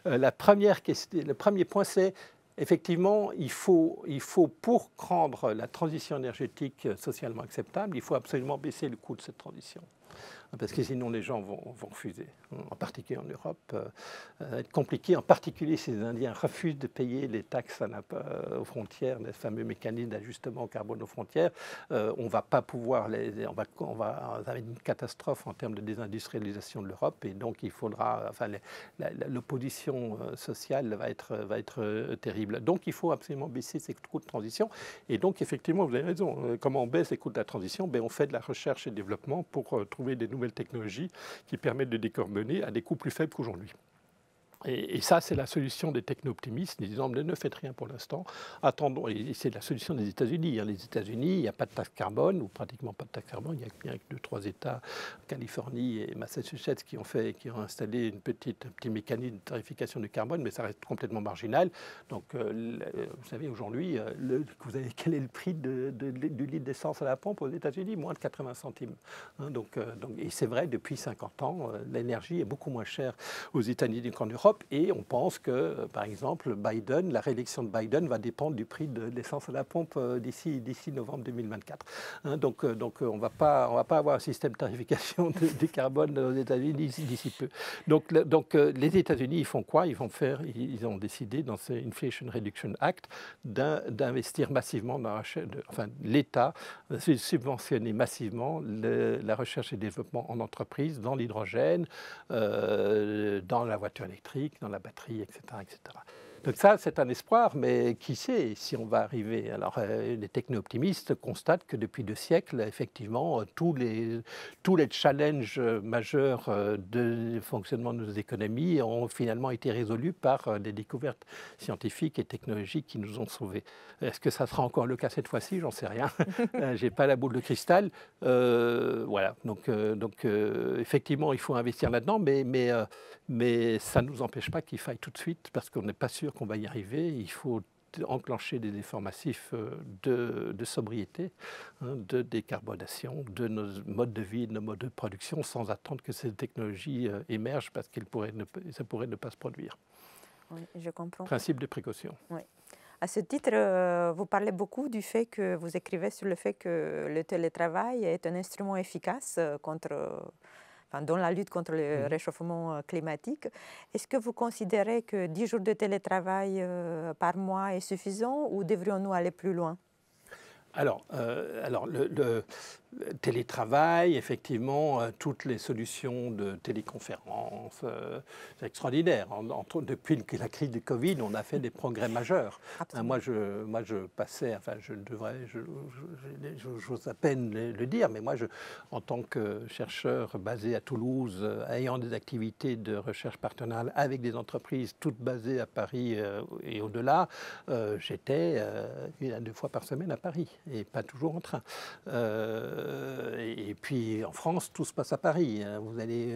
Le premier point, c'est effectivement, il faut pour rendre la transition énergétique socialement acceptable, il faut absolument baisser le coût de cette transition. Parce que sinon les gens vont refuser, en particulier en Europe. Ça va être compliqué, en particulier si les Indiens refusent de payer les taxes aux frontières, les fameux mécanismes d'ajustement au carbone aux frontières. On ne va pas pouvoir on va avoir une catastrophe en termes de désindustrialisation de l'Europe, et donc il faudra, enfin, l'opposition sociale va être terrible. Donc il faut absolument baisser ces coûts de transition. Et donc effectivement, vous avez raison, comment on baisse les coûts de la transition? On fait de la recherche et développement pour trouver des nouvelles technologies qui permettent de décarboner à des coûts plus faibles qu'aujourd'hui. Et ça, c'est la solution des techno-optimistes, disant ne faites rien pour l'instant, attendons. Et c'est la solution des États-Unis. Les États-Unis, il n'y a pas de taxe carbone, ou pratiquement pas de taxe carbone. Il n'y a que 2-3 États, Californie et Massachusetts, qui ont installé un petit mécanisme de tarification du carbone, mais ça reste complètement marginal. Donc, vous savez, aujourd'hui, quel est le prix du litre d'essence à la pompe aux États-Unis? Moins de 80 centimes. Et c'est vrai, depuis 50 ans, l'énergie est beaucoup moins chère aux États-Unis qu'en Europe. Et on pense que, par exemple, la réélection de Biden va dépendre du prix de l'essence à la pompe d'ici novembre 2024. Donc on ne va pas avoir un système de tarification du carbone aux États-Unis d'ici peu. Donc les États-Unis, ils font quoi? Ils ont décidé dans ce Inflation Reduction Act d'investir massivement dans la recherche, l'État subventionner massivement la recherche et développement en entreprise, dans l'hydrogène, dans la voiture électrique, dans la batterie, etc., etc. Donc ça, c'est un espoir, mais qui sait si on va arriver. Alors, les techno-optimistes constatent que depuis 2 siècles, effectivement, tous les challenges majeurs de fonctionnement de nos économies ont finalement été résolus par des découvertes scientifiques et technologiques qui nous ont sauvés. Est-ce que ça sera encore le cas cette fois-ci? J'en sais rien. Je n'ai pas la boule de cristal. Voilà. Donc, effectivement, il faut investir là-dedans, mais ça ne nous empêche pas qu'il faille tout de suite, parce qu'on n'est pas sûr qu'on va y arriver. Il faut enclencher des efforts massifs de sobriété, de décarbonation, de nos modes de vie, de nos modes de production, sans attendre que ces technologies émergent, parce ça pourrait ne pas se produire. Oui, je comprends. Principe de précaution. Oui. À ce titre, vous parlez beaucoup du fait que vous écrivez sur le fait que le télétravail est un instrument efficace dans la lutte contre le réchauffement climatique. Est-ce que vous considérez que 10 jours de télétravail par mois est suffisant, ou devrions-nous aller plus loin? Alors, le télétravail, effectivement, toutes les solutions de téléconférence, c'est extraordinaire. Depuis la crise du Covid, on a fait des progrès majeurs. Moi, je passais, j'ose à peine le dire, mais moi, en tant que chercheur basé à Toulouse, ayant des activités de recherche partenariale avec des entreprises, toutes basées à Paris et au-delà, j'étais 1 à 2 fois par semaine à Paris, et pas toujours en train. Et puis en France, tout se passe à Paris. Vous allez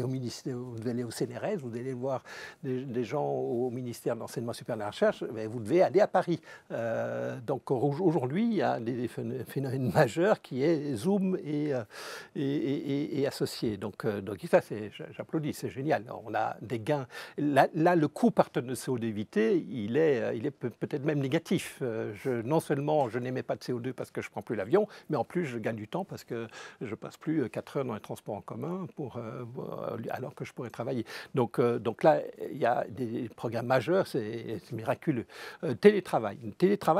au ministère, vous allez au CNRS, vous allez voir des gens au ministère de l'Enseignement supérieur de la Recherche, vous devez aller à Paris. Donc aujourd'hui, il y a des phénomènes majeurs qui est Zoom et associés. Donc ça, j'applaudis, c'est génial. On a des gains. Là, le coût par tonne de CO2 évité, il est peut-être même négatif. Non seulement je n'émets pas de CO2 parce que je ne prends plus l'avion, mais en plus je gagne du temps parce que je passe plus 4 heures dans les transports en commun alors que je pourrais travailler. Donc là, il y a des programmes majeurs, c'est miraculeux. Télétravail,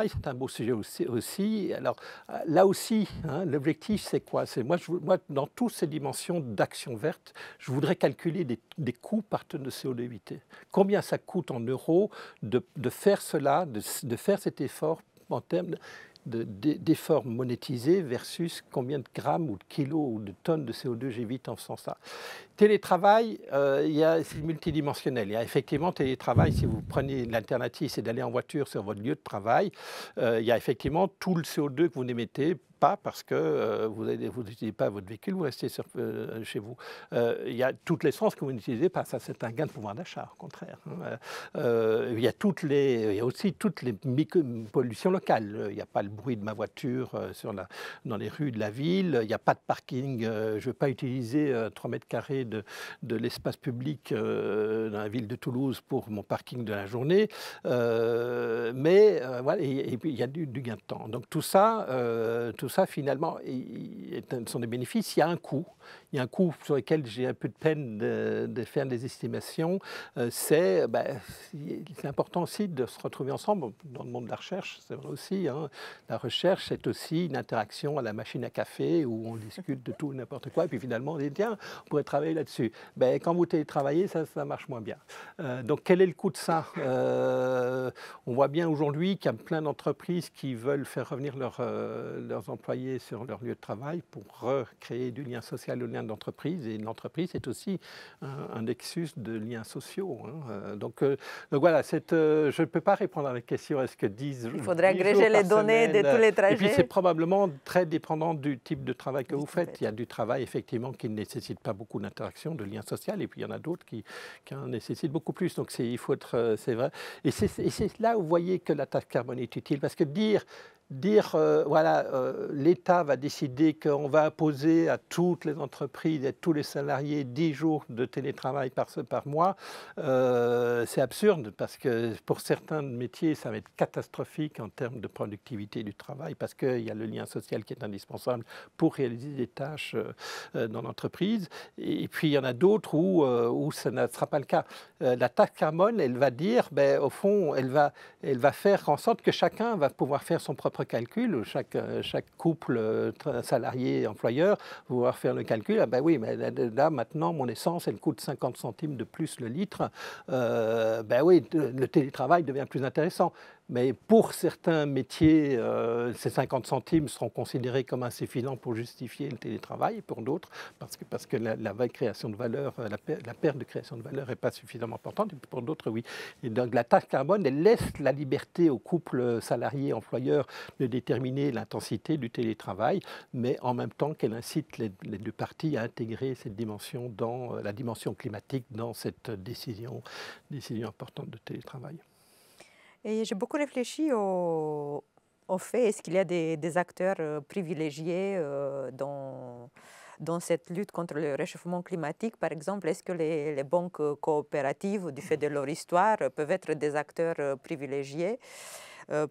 c'est un beau sujet aussi. Alors là aussi, l'objectif, c'est quoi? Moi, dans toutes ces dimensions d'action verte, je voudrais calculer des coûts par tonne de CO2 évité. Combien ça coûte en euros de faire cela, de faire cet effort en termes d'efforts monétisés versus combien de grammes ou de kilos ou de tonnes de CO2 j'évite en faisant ça. Télétravail, c'est multidimensionnel. Il y a effectivement télétravail, si vous prenez l'alternative, c'est d'aller en voiture sur votre lieu de travail. Il y a effectivement tout le CO2 que vous n'émettez pas parce que vous n'utilisez pas votre véhicule, vous restez chez vous. Il y a toute l'essence que vous n'utilisez pas, ça c'est un gain de pouvoir d'achat, au contraire. Il y a aussi toutes les pollutions locales. Il n'y a pas le bruit de ma voiture dans les rues de la ville, il n'y a pas de parking, je ne vais pas utiliser 3 mètres carrés de l'espace public dans la ville de Toulouse pour mon parking de la journée. Voilà, et puis il y a du gain de temps. Donc tout ça finalement, sont des bénéfices. Il y a un coût. Il y a un coût sur lequel j'ai un peu de peine de faire des estimations. C'est important aussi de se retrouver ensemble dans le monde de la recherche. C'est vrai aussi. La recherche, c'est aussi une interaction à la machine à café où on discute de tout et n'importe quoi. Et puis finalement, on dit tiens, on pourrait travailler là-dessus. Quand vous télétravaillez, ça marche moins bien. Donc quel est le coût de ça? On voit bien aujourd'hui qu'il y a plein d'entreprises qui veulent faire revenir leurs employés sur leur lieu de travail pour recréer du lien social le lien d'entreprise, et l'entreprise est aussi un nexus de liens sociaux. Hein. Donc voilà, je ne peux pas répondre à la question est-ce que 10 Il faudrait agréger les données de tous les trajets. Et puis c'est probablement très dépendant du type de travail que vous faites. Il y a du travail effectivement qui ne nécessite pas beaucoup d'interaction, de liens sociaux, et puis il y en a d'autres qui en nécessitent beaucoup plus. Donc il faut être, c'est vrai. Et c'est là où vous voyez que la taxe carbone est utile, parce que dire voilà, l'État va décider qu'on va imposer à toutes les entreprises et à tous les salariés 10 jours de télétravail par mois, c'est absurde, parce que pour certains métiers, ça va être catastrophique en termes de productivité du travail, parce qu'il y a le lien social qui est indispensable pour réaliser des tâches dans l'entreprise. Et puis, il y en a d'autres où ça ne sera pas le cas. La taxe carbone, elle va dire, au fond, elle va faire en sorte que chacun va pouvoir faire son propre calcul, chaque couple salarié-employeur va pouvoir faire le calcul. Ah ben oui, mais là maintenant, mon essence, elle coûte 50 centimes de plus le litre. Ben oui, le télétravail devient plus intéressant. Mais pour certains métiers, ces 50 centimes seront considérés comme insuffisants pour justifier le télétravail, et pour d'autres, parce que la création de valeur, la perte de création de valeur n'est pas suffisamment importante, et pour d'autres, oui. Et donc la taxe carbone, elle laisse la liberté aux couples salariés-employeurs de déterminer l'intensité du télétravail, mais en même temps qu'elle incite les deux parties à intégrer cette dimension la dimension climatique dans cette décision importante de télétravail. Et j'ai beaucoup réfléchi au fait, est-ce qu'il y a des acteurs privilégiés dans cette lutte contre le réchauffement climatique? Par exemple, est-ce que les banques coopératives, du fait de leur histoire, peuvent être des acteurs privilégiés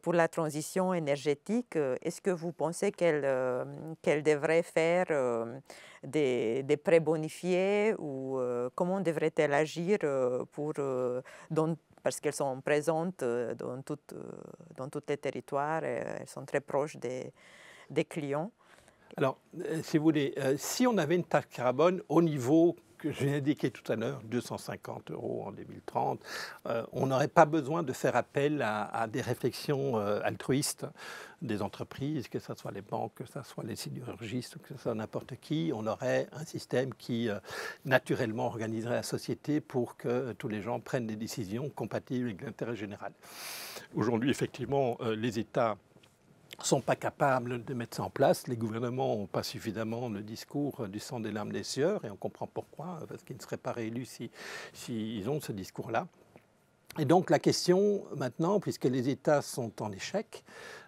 pour la transition énergétique? Est-ce que vous pensez qu'elles devraient faire des prêts bonifiés, ou comment devraient-elles agir parce qu'elles sont présentes dans tous les territoires, et elles sont très proches des clients? Alors, si vous voulez, si on avait une taxe carbone au niveau que j'ai indiqué tout à l'heure, 250 € en 2030, on n'aurait pas besoin de faire appel à des réflexions altruistes des entreprises, que ce soit les banques, que ce soit les sidérurgistes, que ce soit n'importe qui. On aurait un système qui naturellement organiserait la société pour que tous les gens prennent des décisions compatibles avec l'intérêt général. Aujourd'hui, effectivement, les États ne sont pas capables de mettre ça en place. Les gouvernements n'ont pas suffisamment le discours du sang, des larmes, des sueurs, et on comprend pourquoi, parce qu'ils ne seraient pas réélus s'ils ont ce discours-là. Et donc la question maintenant, puisque les États sont en échec,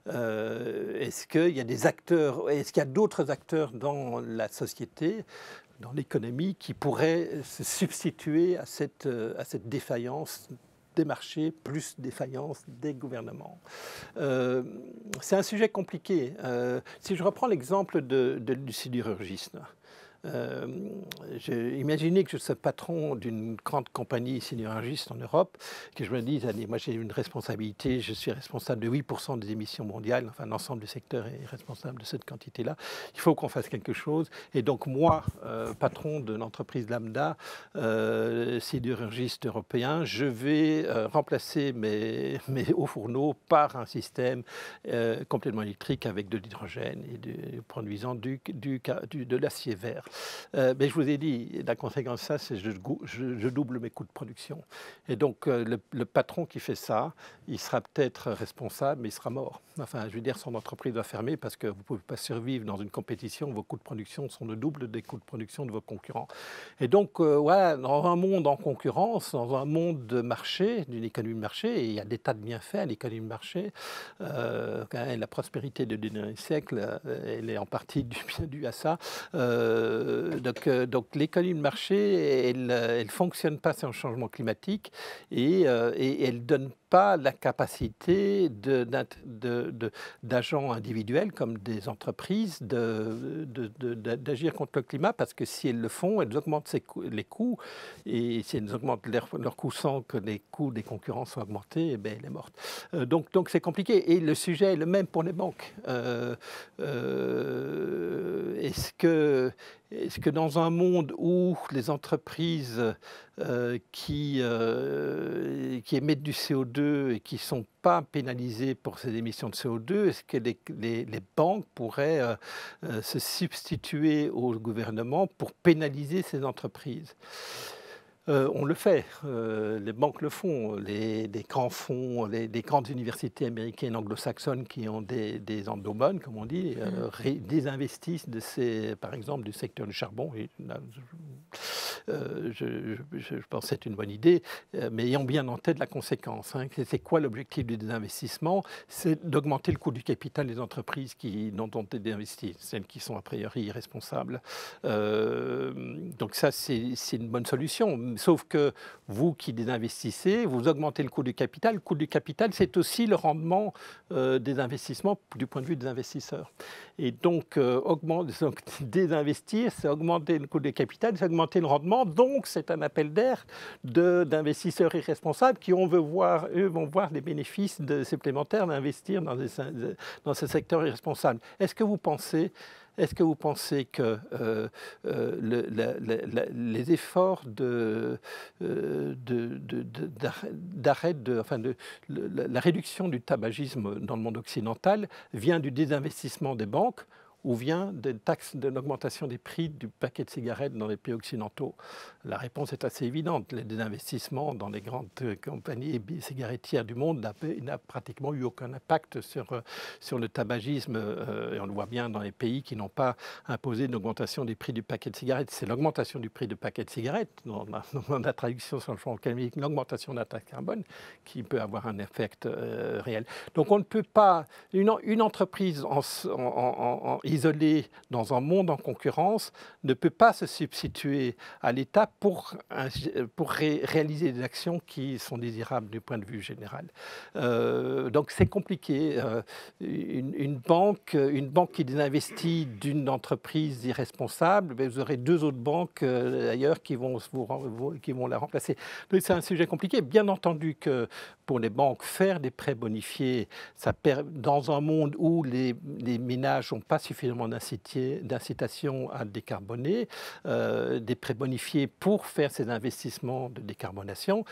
est-ce qu'il y a des acteurs, est-ce qu'il y a d'autres acteurs dans la société, dans l'économie, qui pourraient se substituer à cette défaillance des marchés plus défaillance des gouvernements? C'est un sujet compliqué. Si je reprends l'exemple du sidérurgiste, imaginez que je sois patron d'une grande compagnie sidérurgiste en Europe, que je me dise, allez, moi j'ai une responsabilité, je suis responsable de 8% des émissions mondiales, enfin l'ensemble du secteur est responsable de cette quantité-là, il faut qu'on fasse quelque chose. Et donc moi, patron de l'entreprise lambda, sidérurgiste européen, je vais remplacer mes hauts fourneaux par un système complètement électrique avec de l'hydrogène et produisant de l'acier vert. Mais je vous ai dit, la conséquence de ça, c'est que je double mes coûts de production. Et donc, le patron qui fait ça, il sera peut-être responsable, mais il sera mort. Enfin, je veux dire, son entreprise va fermer parce que vous ne pouvez pas survivre dans une compétition où vos coûts de production sont le double des coûts de production de vos concurrents. Et donc, voilà, dans un monde en concurrence, dans un monde de marché, d'une économie de marché, et il y a des tas de bienfaits à l'économie de marché, la prospérité du dernier siècle, elle est en partie due à ça. Donc l'économie de marché, elle ne fonctionne pas sans changement climatique, et elle ne donne pas la capacité d'agents individuels comme des entreprises d'agir contre le climat, parce que si elles le font, elles augmentent les coûts, et si elles augmentent leurs coûts sans que les coûts des concurrents soient augmentés, eh bien, elle est morte. Donc c'est compliqué, et le sujet est le même pour les banques. Est-ce que dans un monde où les entreprises qui émettent du CO2 et qui ne sont pas pénalisés pour ces émissions de CO2, est-ce que les banques pourraient se substituer au gouvernement pour pénaliser ces entreprises? On le fait, les banques le font, les grands fonds, les grandes universités américaines anglo-saxonnes qui ont des endowments, comme on dit, désinvestissent par exemple du secteur du charbon. Et là, je pense que c'est une bonne idée, mais ayant bien en tête la conséquence. Hein. C'est quoi l'objectif du désinvestissement? C'est d'augmenter le coût du capital des entreprises dont on désinvestit, celles qui sont a priori irresponsables. Donc ça, c'est une bonne solution. Sauf que vous qui désinvestissez, vous augmentez le coût du capital. Le coût du capital, c'est aussi le rendement des investissements du point de vue des investisseurs. Et donc, désinvestir, c'est augmenter le coût du capital, c'est augmenter le rendement. Donc, c'est un appel d'air d'investisseurs irresponsables qui, eux, vont voir les bénéfices supplémentaires d'investir dans ce secteur irresponsable. Est-ce que vous pensez que les efforts la réduction du tabagisme dans le monde occidental vient du désinvestissement des banques ou vient de l'augmentation des prix du paquet de cigarettes dans les pays occidentaux? La réponse est assez évidente. Les désinvestissements dans les grandes compagnies cigarettières du monde n'a pratiquement eu aucun impact sur le tabagisme. Et on le voit bien dans les pays qui n'ont pas imposé une augmentation des prix du paquet de cigarettes. C'est l'augmentation du prix du paquet de cigarettes, dans la traduction sur le champ économique, l'augmentation de la taxe carbone, qui peut avoir un effet réel. Donc on ne peut pas... Une entreprise isolée dans un monde en concurrence ne peut pas se substituer à l'État pour réaliser des actions qui sont désirables du point de vue général. Donc c'est compliqué. Une banque qui désinvestit d'une entreprise irresponsable, vous aurez deux autres banques ailleurs qui vont la remplacer. Donc c'est un sujet compliqué. Bien entendu que pour les banques, faire des prêts bonifiés, dans un monde où les ménages n'ont pas suffisamment d'incitation à décarboner, des prêts bonifiés pour faire ces investissements de décarbonation,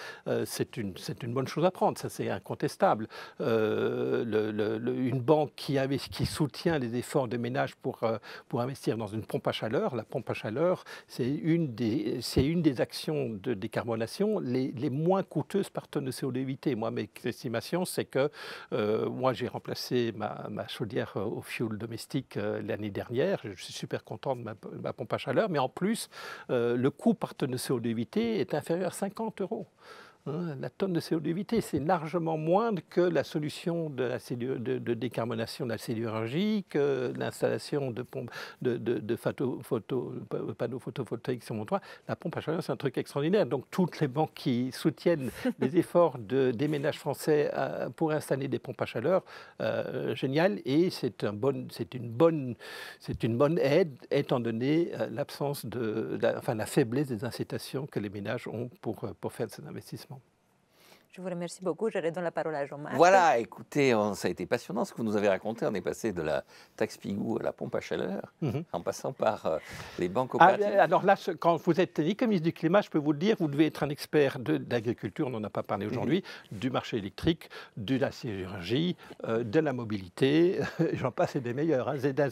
c'est une bonne chose à prendre, ça c'est incontestable. Une banque qui soutient les efforts de ménage pour investir dans une pompe à chaleur, la pompe à chaleur, c'est une des actions de décarbonation les moins coûteuses par tonne de CO2 évité. Moi, mes estimations, c'est que moi j'ai remplacé ma chaudière au fioul domestique l'année dernière. Je suis super content de ma pompe à chaleur, mais en plus, le coût par tonne de CO2 évité est inférieur à 50 €. La tonne de CO2 évité, c'est largement moindre que la solution de décarbonation de la sidérurgie, que l'installation de panneaux photovoltaïques sur mon toit. La pompe à chaleur, c'est un truc extraordinaire. Donc, toutes les banques qui soutiennent les efforts des ménages français pour installer des pompes à chaleur, génial. Et c'est une bonne aide, étant donné l'absence la faiblesse des incitations que les ménages ont pour faire ces investissements. Je vous remercie beaucoup. Je redonne la parole à Jean-Marc. Voilà, écoutez, ça a été passionnant ce que vous nous avez raconté. On est passé de la taxe Pigou à la pompe à chaleur, en passant par les banques coopératives. Alors là, quand vous êtes économiste du climat, je peux vous le dire, vous devez être un expert d'agriculture, on n'en a pas parlé aujourd'hui, du marché électrique, de la sidérurgie, de la mobilité, j'en passe, c'est des meilleurs. Hein. C'est un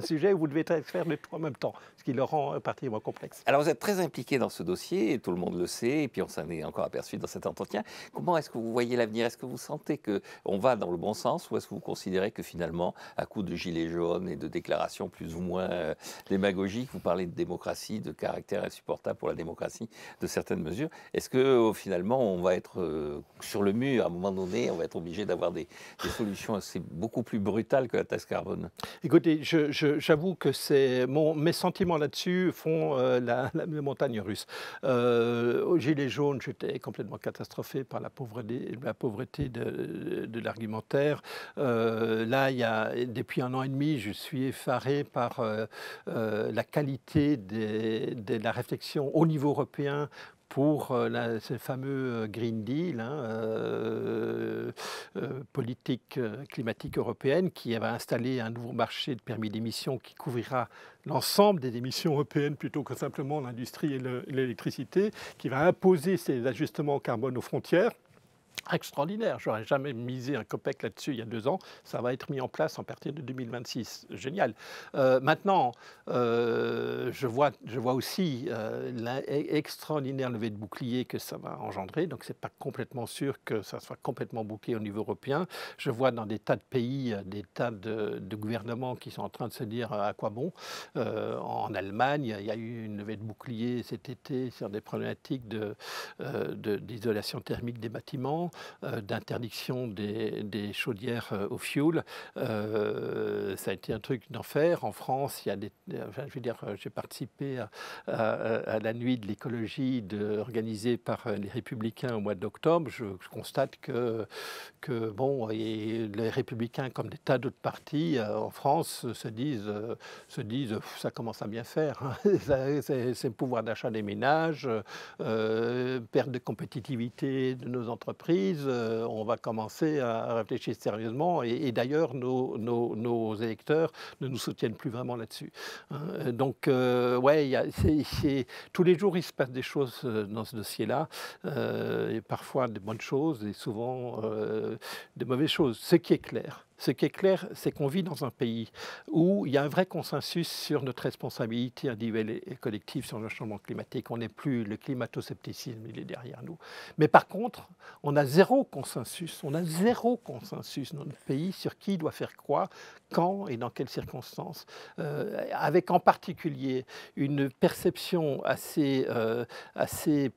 sujet où vous devez être expert de tout en même temps, ce qui le rend particulièrement complexe. Alors vous êtes très impliqué dans ce dossier, et tout le monde le sait, et puis on s'en est encore aperçu dans cet entretien. Comment est-ce que vous voyez l'avenir? Est-ce que vous sentez qu'on va dans le bon sens, ou est-ce que vous considérez que finalement, à coup de gilets jaunes et de déclarations plus ou moins démagogiques, vous parlez de démocratie, de caractère insupportable pour la démocratie, de certaines mesures, est-ce que finalement on va être sur le mur à un moment donné, on va être obligé d'avoir des solutions assez beaucoup plus brutales que la taxe carbone? Écoutez, j'avoue que mes sentiments là-dessus font la montagne russe. Aux gilets jaunes, j'étais complètement catastrophé par la pauvreté de l'argumentaire. Là, depuis 1 an et demi, je suis effaré par la qualité de la réflexion au niveau européen pour ce fameux Green Deal, politique climatique européenne, qui va installer un nouveau marché de permis d'émission qui couvrira l'ensemble des émissions européennes plutôt que simplement l'industrie et l'électricité, qui va imposer ces ajustements au carbone aux frontières. Extraordinaire, j'aurais jamais misé un copec là-dessus il y a 2 ans, ça va être mis en place à partir de 2026, génial. Maintenant, je vois aussi l'extraordinaire levée de bouclier que ça va engendrer, donc c'est pas complètement sûr que ça soit complètement bouclé au niveau européen. Je vois dans des tas de pays, des tas de gouvernements qui sont en train de se dire à quoi bon. En Allemagne, il y a eu une levée de bouclier cet été sur des problématiques d'isolation thermique des bâtiments, d'interdiction des chaudières au fioul. Ça a été un truc d'enfer. En France, il y a j'ai participé à la nuit de l'écologie organisée par les Républicains au mois d'octobre. Je constate que bon, et les Républicains, comme des tas d'autres partis en France, se disent ça commence à bien faire. C'est le pouvoir d'achat des ménages, perte de compétitivité de nos entreprises. On va commencer à réfléchir sérieusement et d'ailleurs nos électeurs ne nous soutiennent plus vraiment là-dessus. Donc ouais, tous les jours il se passe des choses dans ce dossier-là, et parfois de bonnes choses et souvent de mauvaises choses. Ce qui est clair, c'est qu'on vit dans un pays où il y a un vrai consensus sur notre responsabilité individuelle et collective sur le changement climatique. On n'est plus, le climato-scepticisme, il est derrière nous. Mais par contre, on a zéro consensus dans notre pays sur qui doit faire quoi, quand et dans quelles circonstances, avec en particulier une perception assez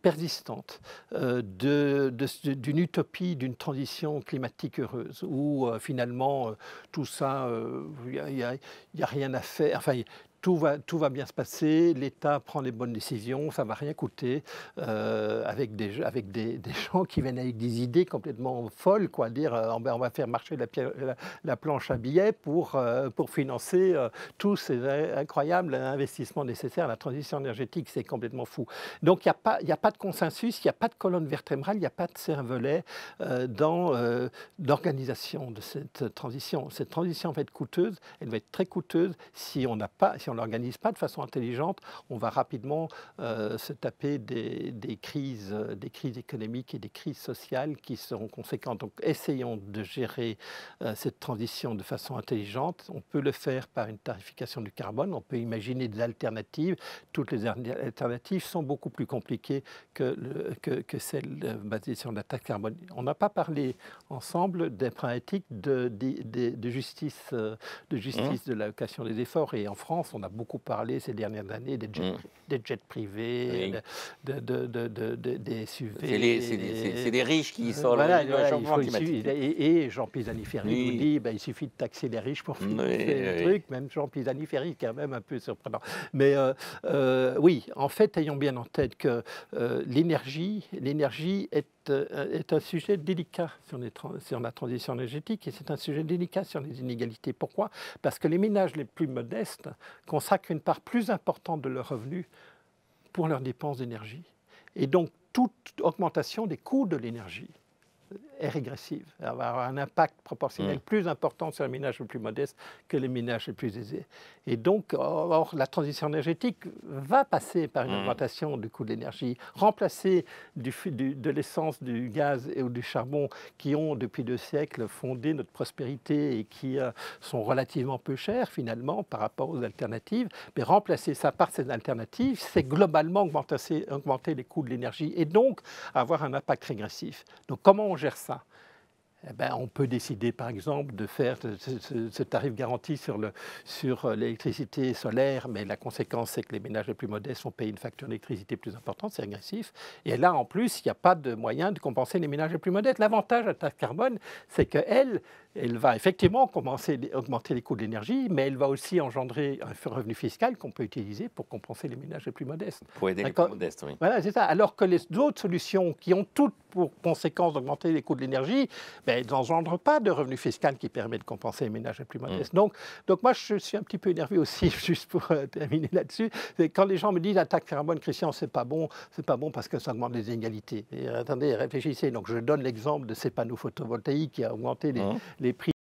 persistante d'une utopie, d'une transition climatique heureuse, où finalement tout ça, il n'y a rien à faire. Enfin, tout va bien se passer, l'État prend les bonnes décisions, ça ne va rien coûter, avec des gens qui viennent avec des idées complètement folles, quoi, dire on va faire marcher la planche à billets pour financer tous ces incroyables investissements nécessaires à la transition énergétique, c'est complètement fou. Donc il n'y a pas de consensus, il n'y a pas de colonne vertébrale, il n'y a pas de cervelet dans l'organisation de cette transition. Cette transition va être coûteuse, elle va être très coûteuse si on l'organise pas de façon intelligente, on va rapidement se taper des crises économiques et des crises sociales qui seront conséquentes. Donc essayons de gérer cette transition de façon intelligente. On peut le faire par une tarification du carbone, on peut imaginer des alternatives. Toutes les alternatives sont beaucoup plus compliquées que celles basées sur la taxe carbone. On n'a pas parlé ensemble des problématiques de justice de l'allocation des efforts, et en France, on a beaucoup parlé ces dernières années des jets privés, des SUV. C'est les riches qui sont le changement climatique. Et Jean Pisani-Ferry nous dit il suffit de taxer les riches pour financer le truc. Même Jean Pisani-Ferry, quand même un peu surprenant. Mais oui, en fait, ayons bien en tête que l'énergie est un sujet délicat sur la transition énergétique, et c'est un sujet délicat sur les inégalités. Pourquoi ? Parce que les ménages les plus modestes consacrent une part plus importante de leurs revenus pour leurs dépenses d'énergie. Et donc, toute augmentation des coûts de l'énergie est régressive. Elle va avoir un impact proportionnel plus important sur les ménages les plus modestes que les ménages les plus aisés. Et donc, la transition énergétique va passer par une augmentation du coût de l'énergie, remplacer de l'essence, du gaz ou du charbon qui ont, depuis 2 siècles, fondé notre prospérité et qui sont relativement peu chers, finalement, par rapport aux alternatives. Mais remplacer ça par ces alternatives, c'est globalement augmenter les coûts de l'énergie et donc avoir un impact régressif. Donc, comment on gère ça ? Eh ben, on peut décider, par exemple, de faire ce tarif garanti sur l'électricité solaire, mais la conséquence, c'est que les ménages les plus modestes vont payer une facture d'électricité plus importante, c'est agressif. Et là, en plus, il n'y a pas de moyen de compenser les ménages les plus modestes. L'avantage de la taxe carbone, c'est qu'elle va effectivement augmenter les coûts de l'énergie, mais elle va aussi engendrer un revenu fiscal qu'on peut utiliser pour compenser les ménages les plus modestes. Pour aider les plus modestes, oui. Voilà, c'est ça. Alors que les autres solutions qui ont toutes pour conséquence d'augmenter les coûts de l'énergie, ben, elles n'engendrent pas de revenu fiscal qui permet de compenser les ménages les plus modestes. Donc moi, je suis un petit peu énervé aussi, juste pour terminer là-dessus. Quand les gens me disent la taxe carbone, Christian, c'est pas bon parce que ça augmente les inégalités. Et, attendez, réfléchissez. Donc je donne l'exemple de ces panneaux photovoltaïques qui a augmenté les prix